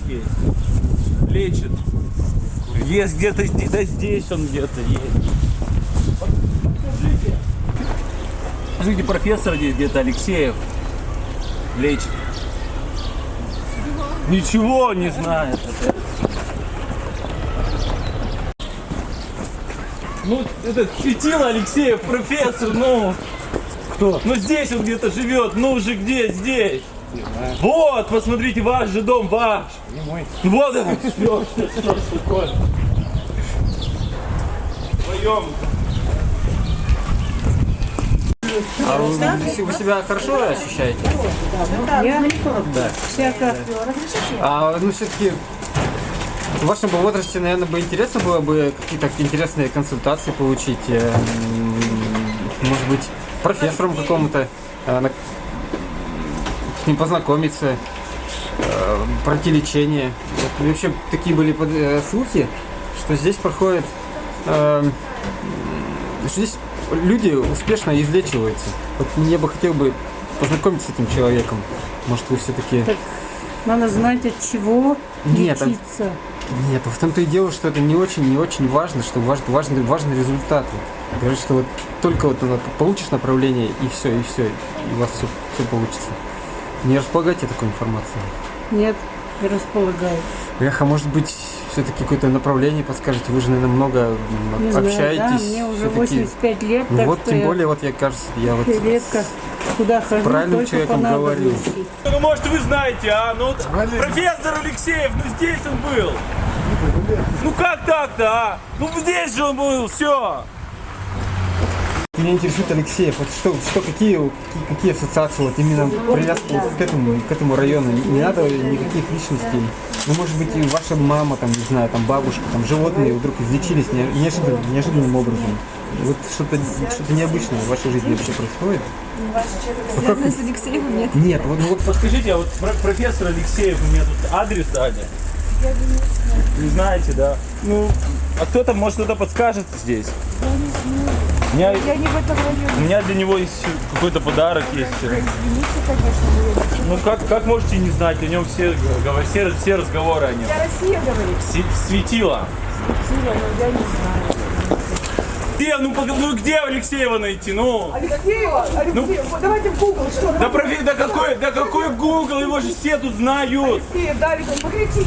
есть. Лечит. Есть где-то здесь он где-то есть. Скажите, профессор здесь где-то Алексеев лечит. Ничего не знает. Ну, этот светило Алексеев, профессор, ну. Кто? Ну здесь он где-то живет, ну уже где, здесь. Вот, посмотрите, ваш же дом, ваш. Не мой. Вот это, что такое? Вдвоем. А вы себя хорошо ощущаете? Я Да. всяко. Ну все-таки в вашем бы возрасте, наверное, бы интересно было бы какие-то интересные консультации получить. Может быть, профессором какому-то с ним познакомиться, пройти лечение. Вот, и вообще такие были слухи, что здесь проходит, что здесь люди успешно излечиваются. Вот я бы хотел бы познакомиться с этим человеком. Может, вы все-таки... Надо знать, от чего Нет, лечиться. Нет, в том-то и дело, что это не очень важно, что важный результат. Говорят, что вот только вот получишь направление и все, и у вас все получится. Не располагаете такой информацией? Нет, не располагаю. Эх, а может быть, все-таки какое-то направление подскажете? Вы же, наверное, много Не общаетесь. знаю, да, мне уже всё-таки. 85 лет, Ну так вот, что тем я более, вот я, кажется, я вот редко куда хожу, правильным только человеком по говорю. надобности. Ну, может, вы знаете, а? Ну, вот профессор Алексеев, ну здесь он был. Ну как так-то, а? Ну здесь же он был, все. Меня интересует Алексеев, вот какие ассоциации, вот именно привязки вот к этому району, не надо никаких личностей. Ну, может быть, и ваша мама, там, не знаю, там, бабушка, там, животные вдруг излечились неожиданным образом. Вот что-то необычное в вашей жизни вообще происходит? Связано с Алексеевым, нет? Нет, вот Подскажите, а вот профессор Алексеев, у меня тут адрес дали. Не знаете, да? Ну, а кто-то, может, кто-то подскажет здесь? Я не в этом районе. У меня для него есть какой-то подарок есть. Извините, конечно, но я Ну как можете не знать? О нем все разговоры о нем. Я Россия говорит. Светило. Сила, но я не знаю. Где? Ну где Алексеева найти? Ну. Алексеева? Давайте в Google, что? Да какой Google? Его же все тут знают. Алексеев, да, покричите.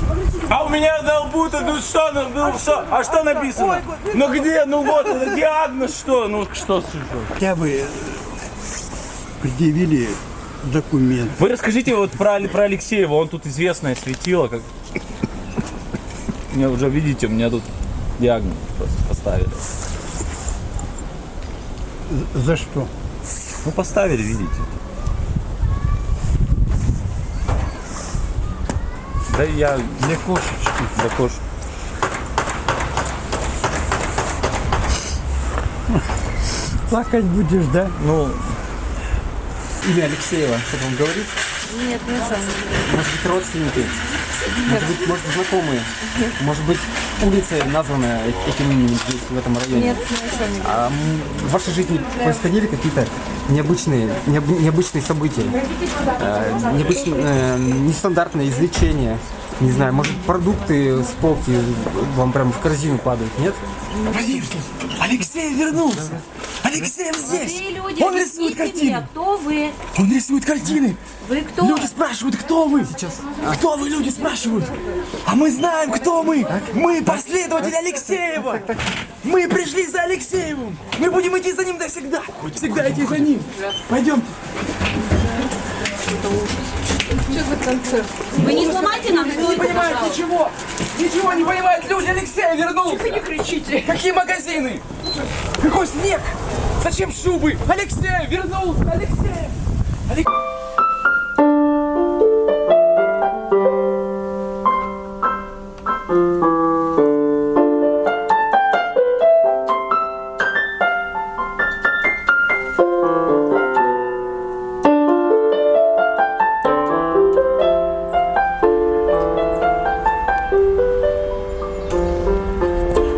А у меня на лбу-то, ну что? А что написано? Ну где? Ну вот, это диагноз что? Ну что? Хотя бы предъявили документ. Вы расскажите вот про Алексеева, он тут известное светило. Как... Мне уже, видите, у меня тут диагноз просто поставили. За что? Ну поставили, видите. Да я Для кошечки. за кош. Плакать будешь, да? Ну, имя Алексеева, что вам говорит? Нет, не знаю. Может быть, родственники? Может быть, знакомые? Может быть, улица названная этим именем здесь, в этом районе? Нет, ничего не А в вашей жизни происходили какие-то необычные события? Нестандартное излечение? Не знаю, может, продукты с полки вам прямо в корзину падают, нет? Алексей вернулся! Алексей здесь! Люди, Он рисует объясните картины! мне, кто вы? Он рисует картины! Вы кто? Люди спрашивают, кто вы? Кто вы, люди спрашивают? А мы знаем, кто мы! Мы последователи Алексеева! Мы пришли за Алексеевым! Мы будем идти за ним навсегда! Всегда идти за ним! Пойдемте! Что за концерт? Вы не сломайте нам Не стойку, понимают пожалуйста. ничего! Ничего не понимают люди! Алексей вернулся! Тихо, не кричите. Какие магазины? Какой снег? Зачем шубы? Алексей вернулся! Алексей!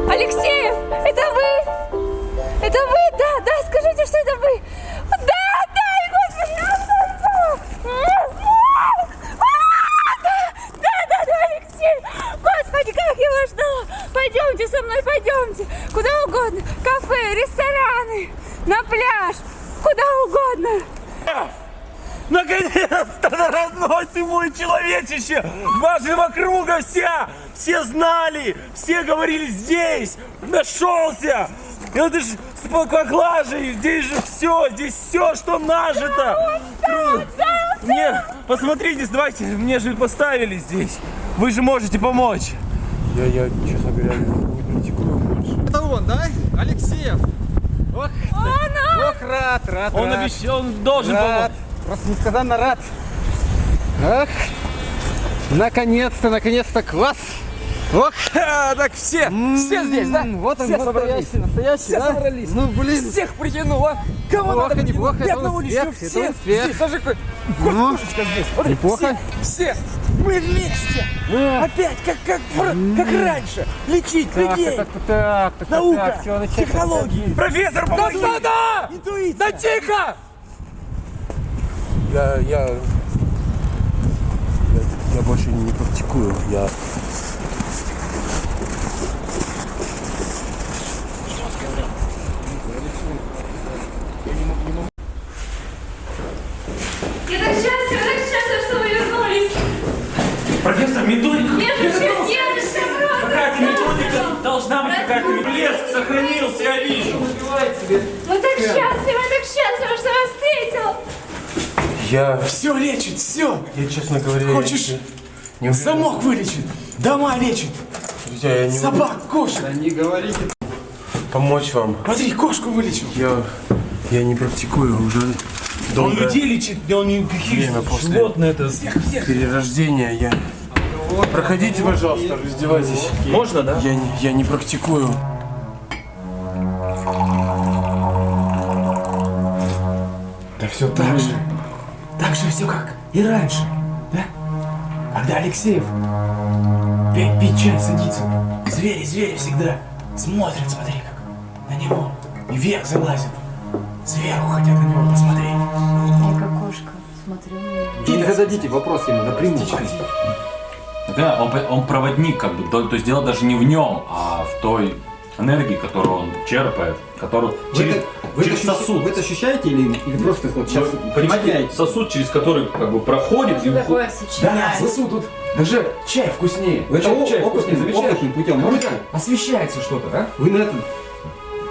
Алексеев, это вы? Это вы? Да, скажите, что это вы? Да, господи, да, Алексеев! пойдемте со мной, пойдемте. Куда угодно. Кафе, рестораны, на пляж. Куда угодно. Наконец-то, родной ты мой человечище! Вашего круга все знали, все говорили здесь, нашелся! Это ж с поклажей, здесь же все, что нажито! Мне, посмотрите, давайте, мне же поставили здесь, вы же можете помочь! Я, честно говоря, не практикую больше. Это он, да? Алексеев. Ох, ох, рад. Он обещал, он должен Рад. помочь! Просто несказанно рад. Ах, наконец-то, класс. Ох, Так все здесь, да? вот он, Все собрались. настоящий, Все да? собрались. Ну, блин. Всех притянуло. Кого Неплохо, надо неплохо, притянуть? Я это одного не успех, все это успех. здесь. Даже Ну, кошечка здесь. Смотри, неплохо. все. Мы вместе. Опять, как раньше. Лечить людей. Так, Наука, всё, начать. технологии. Профессор, Да помоги! что, да? Интуиция. Да тихо! Я больше не практикую. Я Я так счастлива, что вы вернулись. Профессор, методика! Я же просто. Какая-то методика должна быть, какая-то блеск сохранился, я вижу! Мы так счастлива, что вас встретила. Все лечит, все. Я, честно говоря, Хочешь? не уверен. Замок вылечит, дома лечит, Друзья, я не могу собак, кошек. Не говорите. помочь вам. Смотри, кошку вылечил. Я не практикую уже Он долгое людей лечит, он никаких время после животных это... перерождения. Проходите, пожалуйста, раздевайтесь. Можно, да? Я не практикую. Да все так же. Так же все как и раньше. Да? Когда Алексеев пить чай садится. Звери всегда смотрят, смотри как на него. И вверх залазят. Сверху хотят на него посмотреть. Я как кошка смотрю на него. Не зададите вопрос ему напрямую. Да, он проводник, как бы, то есть дело даже не в нем, а в той энергии, которую он черпает, которую через сосуд. Вы это ощущаете или просто вот сейчас Понимаете, сосуд, через который как бы проходит, и Такое Да, сочетание. сосуд тут. Даже чай вкуснее. Вы это чай вкуснее, замечаешь? опытным путем можете? Освещается что-то, да? Вы на этом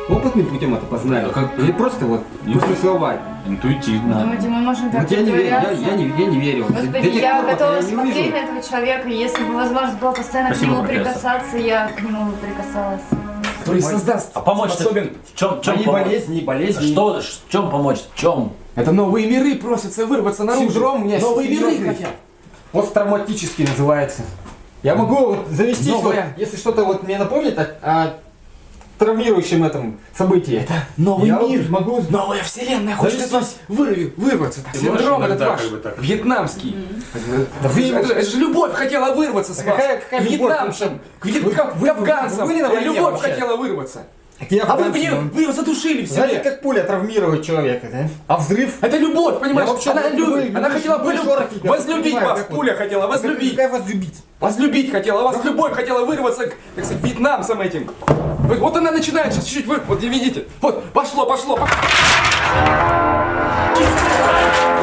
опытным путем это познали? Или просто вот после слова? интуитивно. Думаете, мы можем так Вот я не верю, притворяться? я не верю. До Господи, тех я пор, пока готова я не смотреть увижу. на этого человека. Если бы возможность была постоянно Спасибо, к нему профессор. прикасаться, я к нему бы прикасалась. Который создаст. А помочь способен. в чем Мои помочь? болезни. В чем помочь? В чем? Это новые миры просятся вырваться наружу. Синдром у меня Новые миры серьезный. хотят. Посттравматический называется. Я могу вот завести, Новая. что, если что-то вот мне напомнит о травмирующем этом событии. Новый я мир. вот могу... Новая вселенная хочет Завести. от вас вырваться. Синдром этот ваш. Вьетнамский. Да вы- Это же любовь хотела вырваться с вас. Какая К любовь? вьетнамцам, Вы афганцам. были на войне Любовь вообще? хотела вырваться. Я А вы афганец, но- ее задушили в Знаете, себе. как пуля травмирует человека, да? А взрыв? Это любовь, понимаешь? Я вообще Она не любит. люблю, Она хотела люблю шорохи, я возлюбить понимаю, вас. как вот. Пуля хотела возлюбить. Какая вас любить? Возлюбить хотела, вас любовь хотела вырваться, как сказать, вьетнамцам этим. Вот она начинает сейчас чуть-чуть вот видите. Вот, пошло.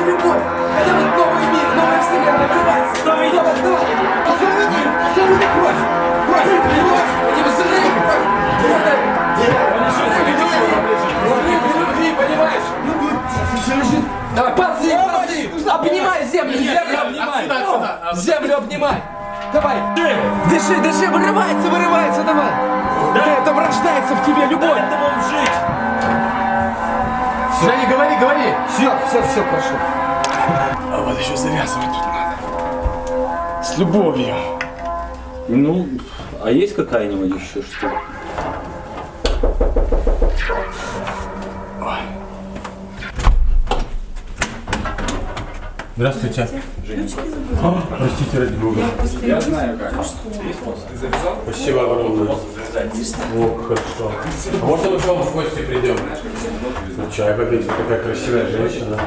Любовь. Это вот новый мир, новая вселенная вырывается. Давай. Заводи кровь. Эти взрывы. Любви, понимаешь? Давай, ползи. Обнимай землю обнимай. Землю обнимай. Давай. Дыши, вырывается, давай. Это рождается в тебе любовь. Дай вам жить! Женя, говори. Все, прошу. А вот еще завязывать тут надо. С любовью. Ну, а есть какая-нибудь еще что? Здравствуйте. Простите, ради бога. Я знаю как. Спасибо огромное. О, хорошо. А можно мы к вам в гости придем? Ну, чай попить, вы такая красивая женщина.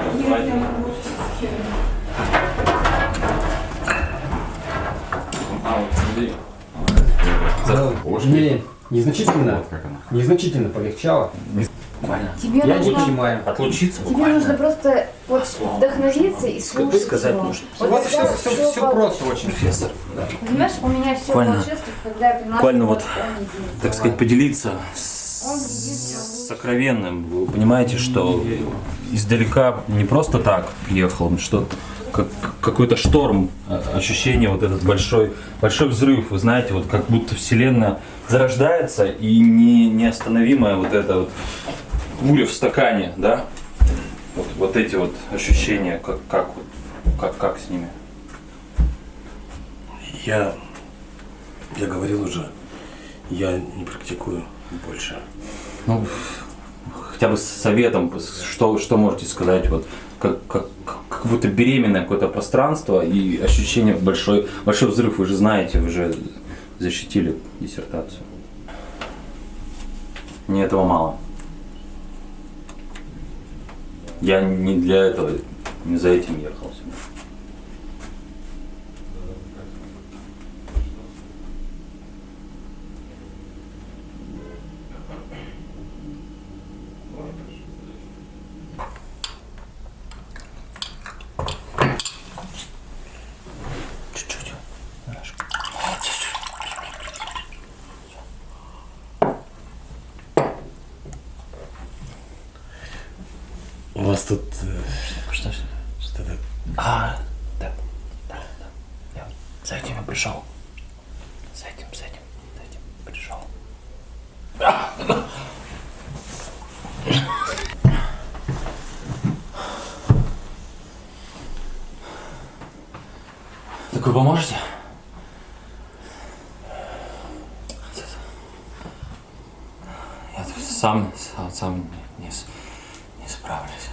А, вот смотри. кошка. Не, незначительно. Вот как она. Незначительно полегчало. Тебе Я не нужно, понимаю. Отлучиться тебе буквально. нужно просто вот вдохновиться и слушать сказать его. нужно. У вас тогда все всё просто очень. Профессор. Понимаешь, у меня все Буквально- получилось, когда я поняла, буквально что вот, он единственный. Так сказать, поделиться Он с сокровенным. Вы понимаете, что издалека не просто так приехал, что как какой-то шторм, ощущение вот этот большой взрыв, вы знаете, вот как будто вселенная зарождается и неостановимая вот эта вот буря в стакане, да? Вот эти вот ощущения, как с ними? Я говорил уже, я не практикую больше. Ну, хотя бы с советом, что можете сказать, вот, как будто беременное какое-то пространство и ощущение большой взрыв, вы же знаете, вы же защитили диссертацию. Мне этого мало. Я не для этого, не за этим ехал сюда. Чуть-чуть. У вас тут Что? что-то... Да. Я за этим и пришел. За этим пришел. Так вы поможете? Я тут сам не справлюсь.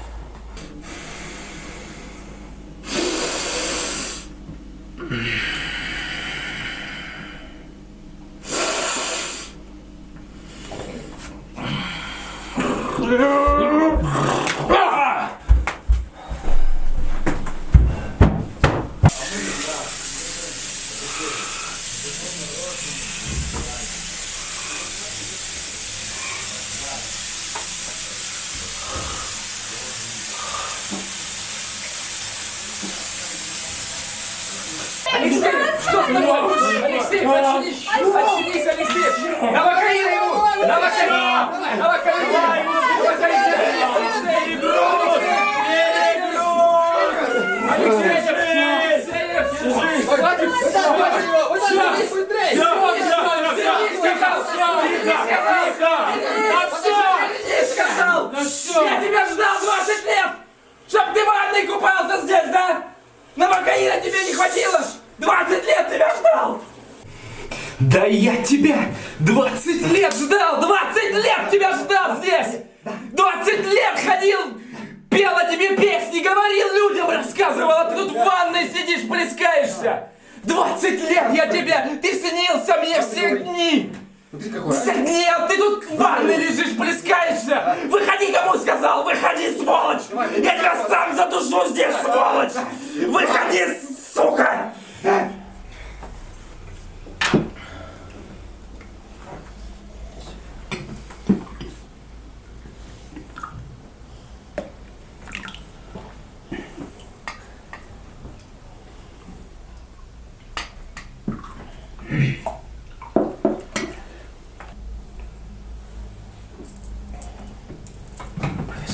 Алексей, очнись! Очнись, Алексей! Навокаин ему! Навокаин! Я тебя ждал 20 лет! Чтоб ты в ванной купался здесь, да? Навокаина тебе не хватило? 20 лет тебя ждал! Да я тебя 20 лет ждал! 20 лет тебя ждал здесь! 20 лет ходил, пел о тебе песни, говорил людям, рассказывал, а ты тут в ванной сидишь, плескаешься! 20 лет я тебя, ты снился мне все дни! Нет, ты тут в ванной лежишь, плескаешься! Выходи, кому сказал! Выходи, сволочь! Я тебя сам задушу здесь, сволочь! Выходи, сука!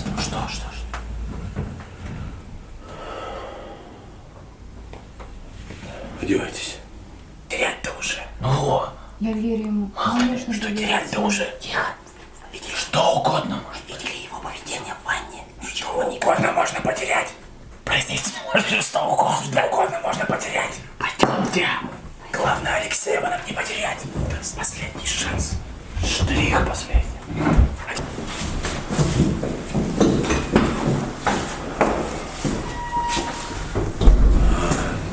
Ну что? Одевайтесь. Терять-то уже. Ну, Я верю ему. Конечно, Что верю. терять-то уже? Тихо. что угодно может. Видели его поведение в ванне? Ничего угодно можно потерять. Простите, может, что угодно. Что угодно можно потерять. Пойдемте. Главное, Алексеева нам не потерять. Это последний шанс. Штрих последний.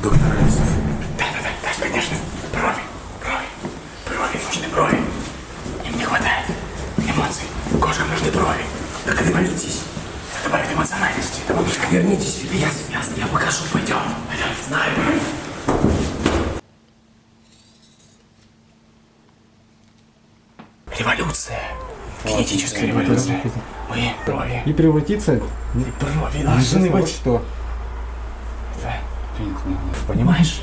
Доктор Алисов. Да, конечно. Брови нужны, брови. Им не хватает эмоций. Кошкам нужны брови. Так и добавитесь. Добавит эмоциональности. Вернитесь. Я покажу, пойдем. Знаю. Революция. Генетическая революция. Мы брови. И превратиться Брови в должны вот быть. что. Понимаешь?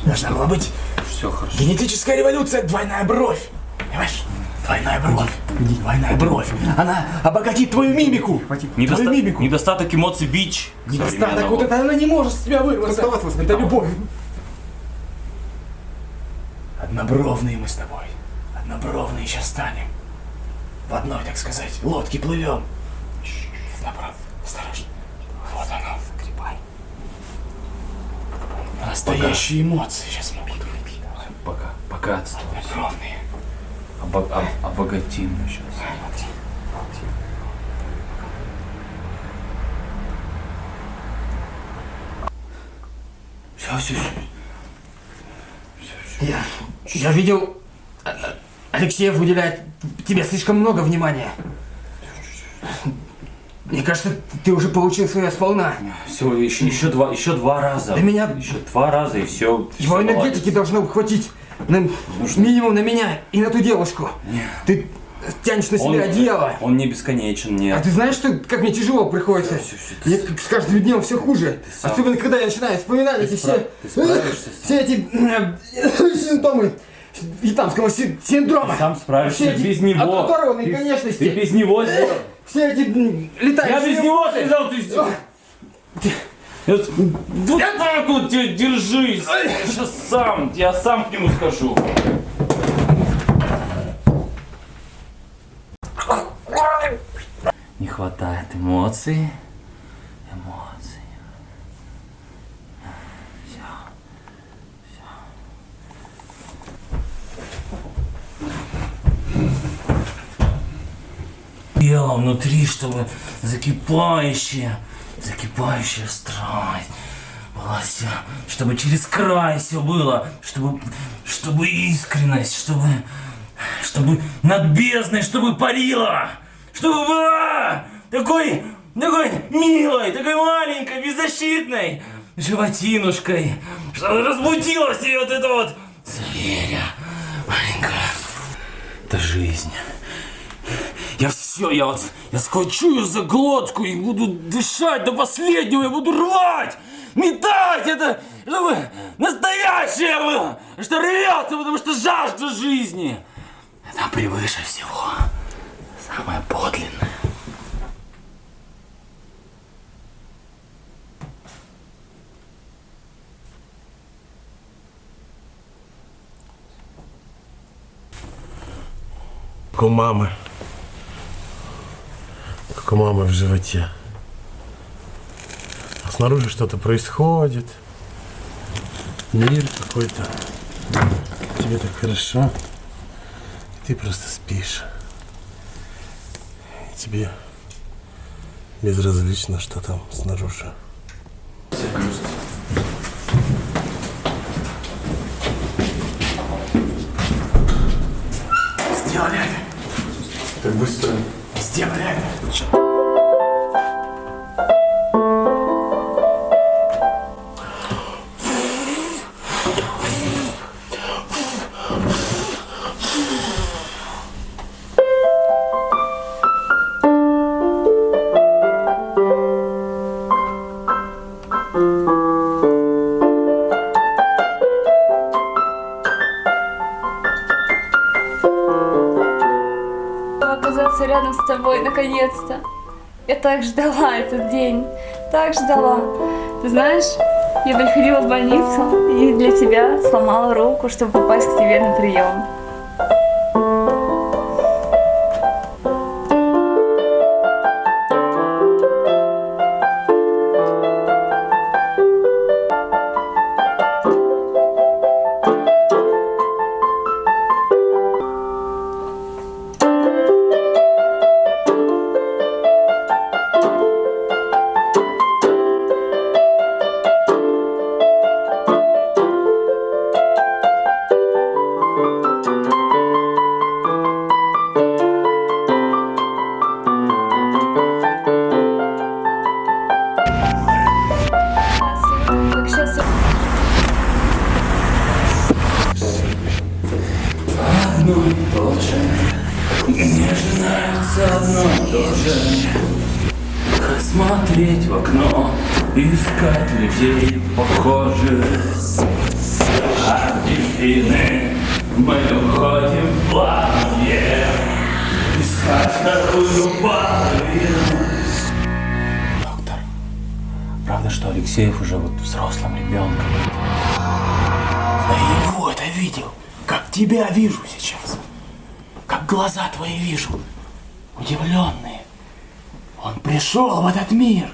Должна была быть Все хорошо. генетическая революция, двойная бровь. Понимаешь? Двойная бровь. Двойная бровь. Она обогатит твою мимику. Твою мимику. Недостаток эмоций бич. Недостаток. Вот это она не может с тебя вырваться. Кто вас Это воспитал? любовь. Однобровные мы с тобой. Однобровные сейчас станем. В одной, так сказать, лодке плывем. Наоборот, осторожно. Вот оно. Загребай. Настоящие эмоции сейчас могут быть. Богатство. Однобровные. Обогатим сейчас. Все. Я видел, Алексеев уделяет тебе слишком много внимания. Мне кажется, ты уже получил свое сполна. Все, еще два раза. Для меня- Еще 2 раза и все. Его энергетики должно хватить минимум на меня и на ту девушку. Ты тянешь на себя одеяло. Он не бесконечен, А нет. ты знаешь, что, как мне тяжело приходится? Мне с каждым днем все хуже. сам- Особенно, когда я начинаю вспоминать эти все... Ты справишься с Все эти симптомы вьетнамского синдрома. Сам справишься Все эти без него. оторванные Ты конечности. без него сделал. Все эти летающие... Я без него эмоции. сказал, ты сделал. Вот так вот тебе держись. Я сам к нему скажу. Не хватает эмоций. Дело внутри, чтобы закипающая страсть была вся, чтобы через край все было, чтобы искренность, чтобы над бездной, чтобы парила, чтобы была такой милой, такой маленькой, беззащитной животинушкой, чтобы разбудила в себе вот это вот зверя маленькая. Это жизнь. Я схвачу ее за глотку и буду дышать до последнего, я буду рвать, метать это, чтобы настоящее было, что рвется, потому что жажда жизни. Это превыше всего, самое подлинное. Как у мамы. Как у мамы в животе. А снаружи что-то происходит. Мир какой-то. Тебе так хорошо. И ты просто спишь. И тебе безразлично, что там снаружи. Сделали это. Так быстро. Сделали это. Оказаться рядом с тобой, наконец-то. Я так ждала этот день, так ждала. Ты знаешь, я приходила в больницу и для тебя сломала руку, чтобы попасть к тебе на прием. Как сейчас Ну и тоже. Мне же нравится одно тоже. Как смотреть в окно, искать людей похожих. А дельфины мы уходим в плавание, искать вторую половину. Доктор, правда, что Алексеев уже вот взрослым ребенком? Я его это видел, как тебя вижу сейчас. Как глаза твои вижу, удивленные. Он пришел в этот мир.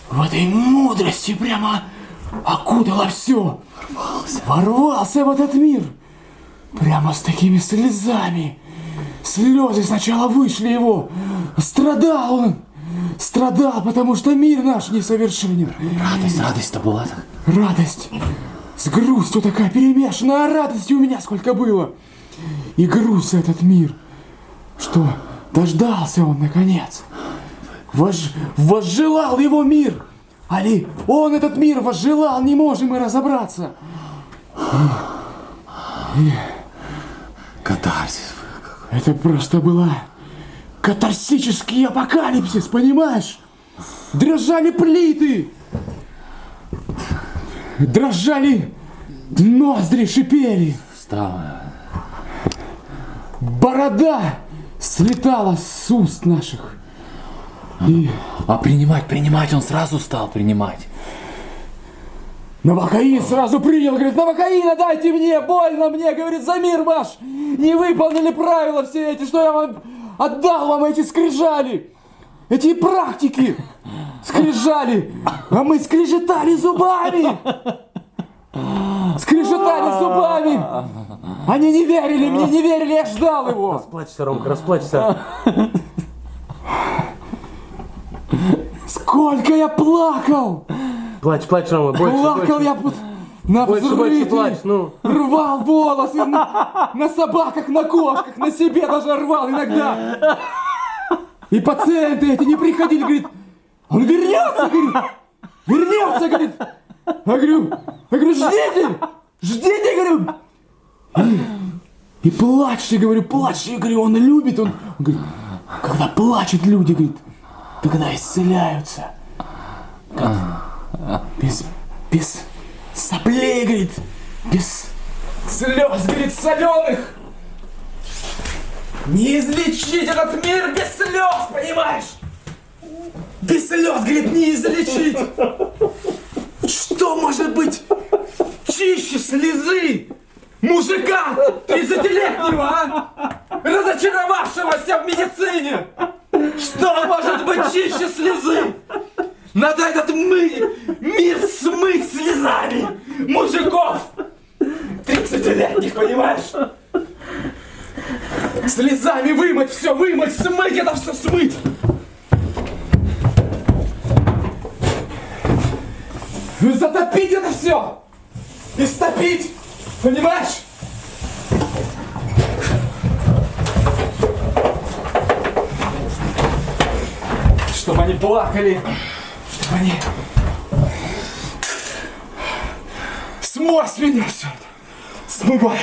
В этой мудрости прямо окутало все. Ворвался в этот мир. Прямо с такими слезами. Слезы сначала вышли его. Страдал он. Страдал, потому что мир наш несовершенен. Радость-то была так. Радость. С грустью такая перемешанная, а радости у меня сколько было. И грусть за этот мир. Что дождался он наконец. Возжелал его мир. Али он этот мир возжелал, не можем мы разобраться. Катарсис. Это просто была катарсический апокалипсис, понимаешь? Дрожали плиты. Дрожали ноздри, шипели. Борода слетала с уст наших. А принимать он сразу стал принимать. Новокаин сразу принял, говорит, Новокаина дайте мне, больно мне, говорит, за мир ваш. Не выполнили правила все эти, что я вам отдал вам эти скрижали. Эти практики. Скрижали. А мы скрежетали зубами. Скрежетали зубами. Они не верили мне, не верили, я ждал его. Расплачься, Ромка, расплачься. Сколько я плакал. Плачь, Рома, больше, Плакал больше. я на Больше взрыве. плачь, ну. Рвал волосы на собаках, на кошках, на себе даже рвал иногда. И пациенты эти не приходили, говорит, он вернется, говорит, вернется, говорит. Я говорю, ждите, говорю. И плачьте, говорю, плачьте, говорю, он любит, он говорит, когда плачут люди, говорит, тогда исцеляются. Без соплей, говорит, без слез, говорит, соленых. Не излечить этот мир без слез, понимаешь? Без слез, говорит, не излечить. Что может быть чище слезы мужика 30-летнего, а? Разочаровавшегося в медицине? Что может быть чище слезы? Надо этот мир смыть слезами мужиков 30-летних, понимаешь? Слезами вымыть, все вымыть, смыть, это все смыть. Затопить это все. Истопить, понимаешь? Чтобы они плакали. Чтобы они... Смой с меня все это. Смывай.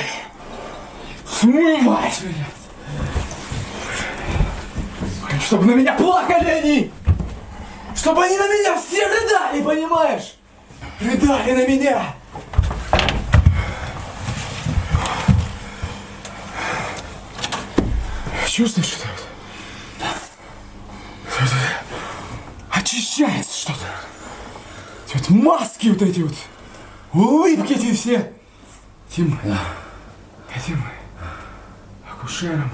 Смывай меня. Чтобы на меня плакали они. Чтобы они на меня все рыдали, понимаешь? Рыдали на меня. Чувствуешь что-то? Очищается что-то. Вот маски вот эти вот. Улыбки эти все. Этим акушером.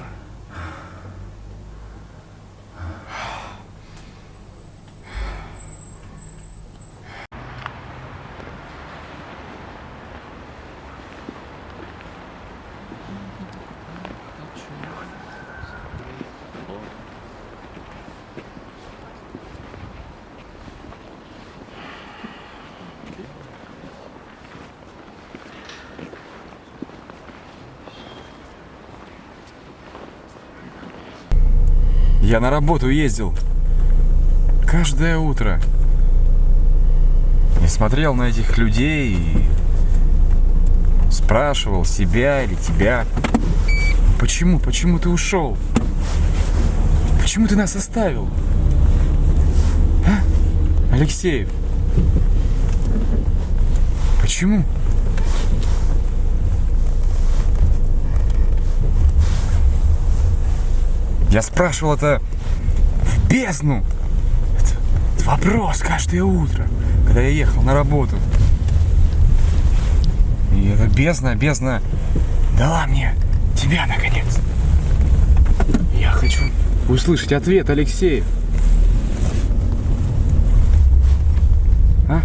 Я на работу ездил каждое утро. И смотрел на этих людей и спрашивал себя или тебя, Почему? Почему ты ушел? Почему ты нас оставил? А? Алексеев. Почему? Я спрашивал это в бездну. Это вопрос каждое утро, когда я ехал на работу. И эта бездна дала мне тебя, наконец. Я хочу услышать ответ, Алексеев. А?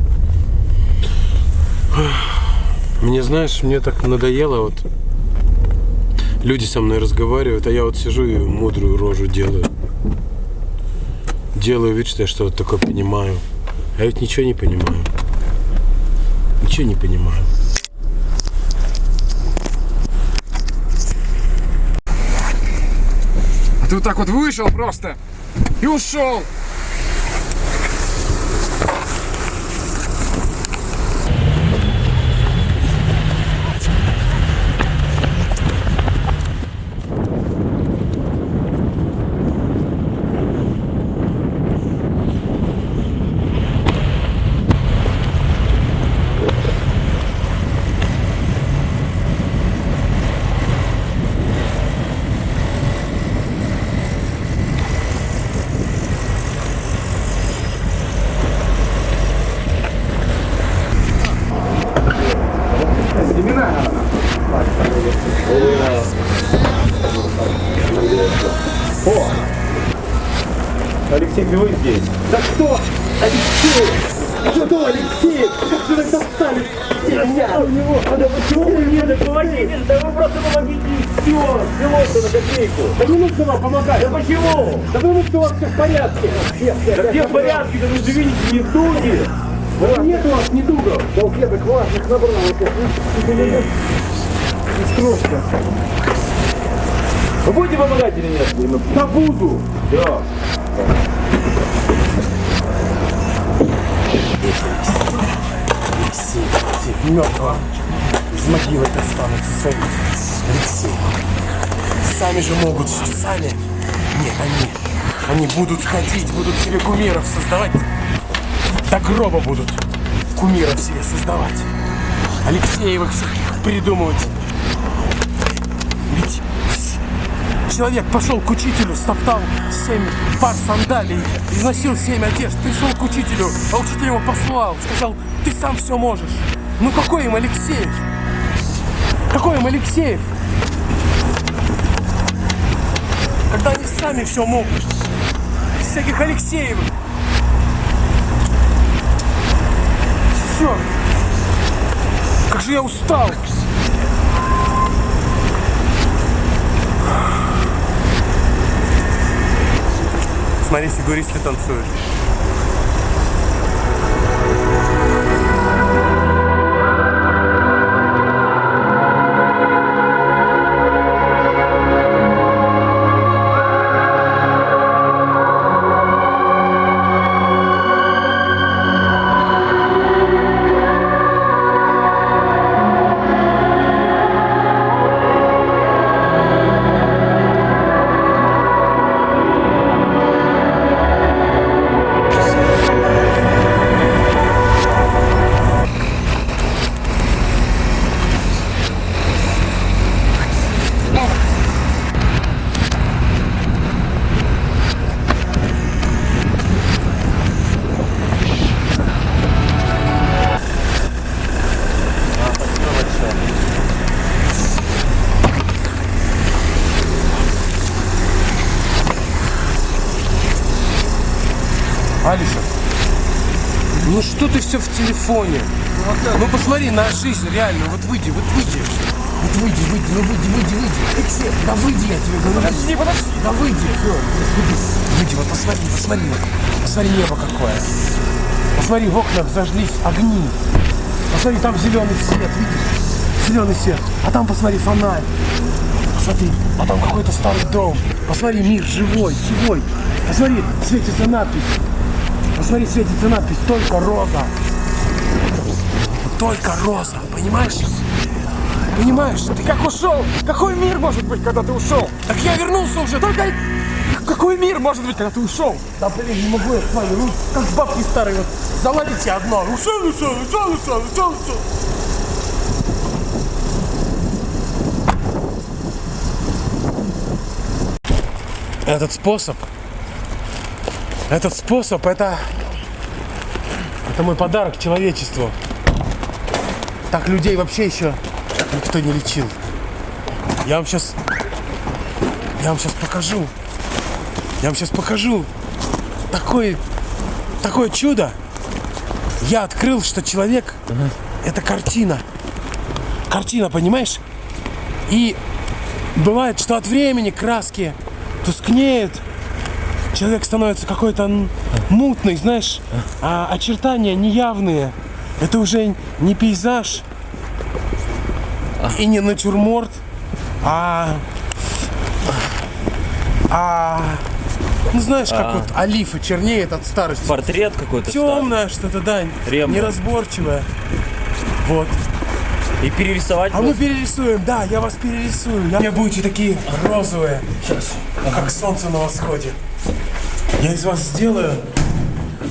Мне, знаешь, мне так надоело вот. Люди со мной разговаривают, а я вот сижу и мудрую рожу делаю. Делаю вид, что я что-то такое понимаю. А я ведь ничего не понимаю. Ничего не понимаю. А ты вот так вот вышел просто и ушел. Алексей, вы здесь? Да кто? Алексей! Кто Алексей? Как вы так достали? Меня! У него! Да почему вы мне так помогите? Да вы просто помогите и все! Всего-то на копейку! Да не нужно вам помогать! Да почему? Да потому что у вас все в порядке! Да все в порядке, да вы же видите, не дуги! Да нет у вас недугов! Салфеток важных набрал! Не строчка! Вы будете помогать или нет? Да буду! Да! Алексей, мертвого из могилы достанутся свои. Алексей, сами же могут, сами. Нет, они будут ходить, будут себе кумиров создавать. До гроба будут кумиров себе создавать. Алексеевых всяких придумывать. Ведь человек пошел к учителю, стоптал 7 пар сандалий, износил 7 одежд, пришел к учителю, а учитель его послал, сказал, ты сам все можешь. Ну какой им Алексеев? Какой им Алексеев? Когда они сами все могут. Из всяких Алексеевых. Черт! Как же я устал! Смотри, фигуристы танцуют. Алиса, ну что ты все в телефоне? Ну посмотри на жизнь реальную, вот выйди. Вот выйди, Алексей, да выйди, я тебе говорю. Подожди. Да выйди, все, выйди, вот посмотри небо какое. Посмотри, в окнах зажглись огни. Посмотри, там зеленый свет, видишь? Зеленый свет, а там посмотри фонарь. Посмотри, а там какой-то старый дом. Посмотри, мир живой. Посмотри, светится надпись. «Только роза». Только роза, понимаешь? Понимаешь, ты как ушел? Какой мир может быть, когда ты ушел? Так я вернулся уже, только... Какой мир может быть, когда ты ушел? Да блин, не могу я с вами, ну, как бабки старые, вот, заладите одно. Ушел. Этот способ, это мой подарок человечеству. Так людей вообще еще никто не лечил. Я вам сейчас покажу. Такое чудо. Я открыл, что человек это картина. Картина, понимаешь? И бывает, что от времени краски тускнеют. Человек становится какой-то мутный, знаешь, а очертания неявные. Это уже не пейзаж и не натюрморт, ну знаешь, как вот олифа чернеет от старости. Портрет какой-то. Темное что-то, да, Рембрандт. неразборчивое. Вот. И перерисовать. А мы перерисуем, да, я вас перерисую. У меня будете такие розовые, как солнце на восходе. Я из вас сделаю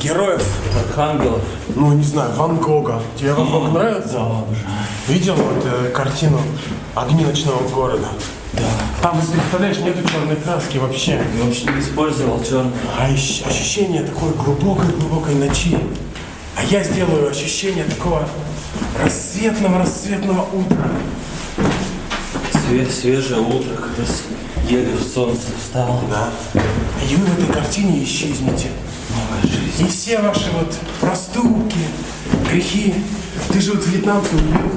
героев. Архангелов. Ну, не знаю, Ван Гога. Тебе Ван Гог нравится? Да, Видел вот картину «Огни ночного города»? Да. Там, представляешь, нету черной краски вообще. Я вообще не использовал черный. А ощущение такой глубокой ночи. А я сделаю ощущение такого рассветного утра. Свежее утро, как раз еле солнце встало. Да. И вы в этой картине исчезнете. Новая жизнь. И все ваши вот проступки, грехи. Ты же вот вьетнамца убил.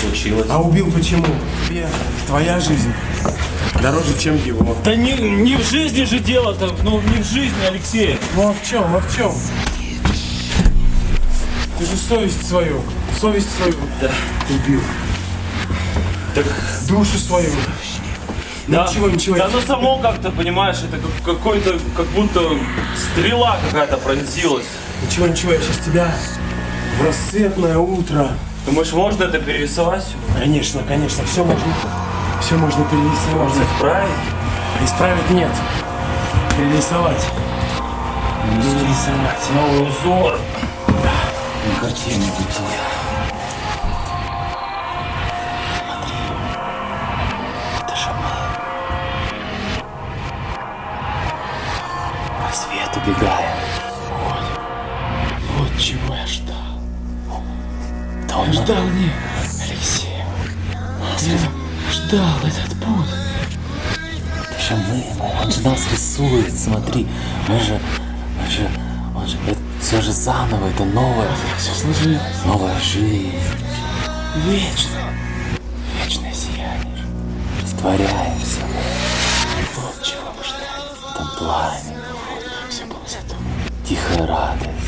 Случилось. А убил почему? Тебе твоя жизнь дороже, чем его. Да не в жизни же дело-то, ну не в жизни, Алексей. Ну а в чем? Ты же совесть свою Да. убил. Так, Душу свою. да, Ничего. Да, ну само как-то, понимаешь, это какой-то, как будто стрела какая-то пронзилась. Ничего, я сейчас тебя в рассветное утро. Думаешь, можно это перерисовать? Конечно, все можно перерисовать. Можно исправить? Исправить нет. Перерисовать. Новый узор. На картине бытия. Это же мы. По свету бегаем. Вот чего я ждал. Да он ждал не Алексея. Ждал этот путь. Это же мы, он же нас рисует, смотри. Он же, это все же заново, это новая, Все сложилось. новая жизнь. Вечное сияние. Растворяемся Вот чего мы ждали. в этом пламени. Все было задумано. Тихая радость.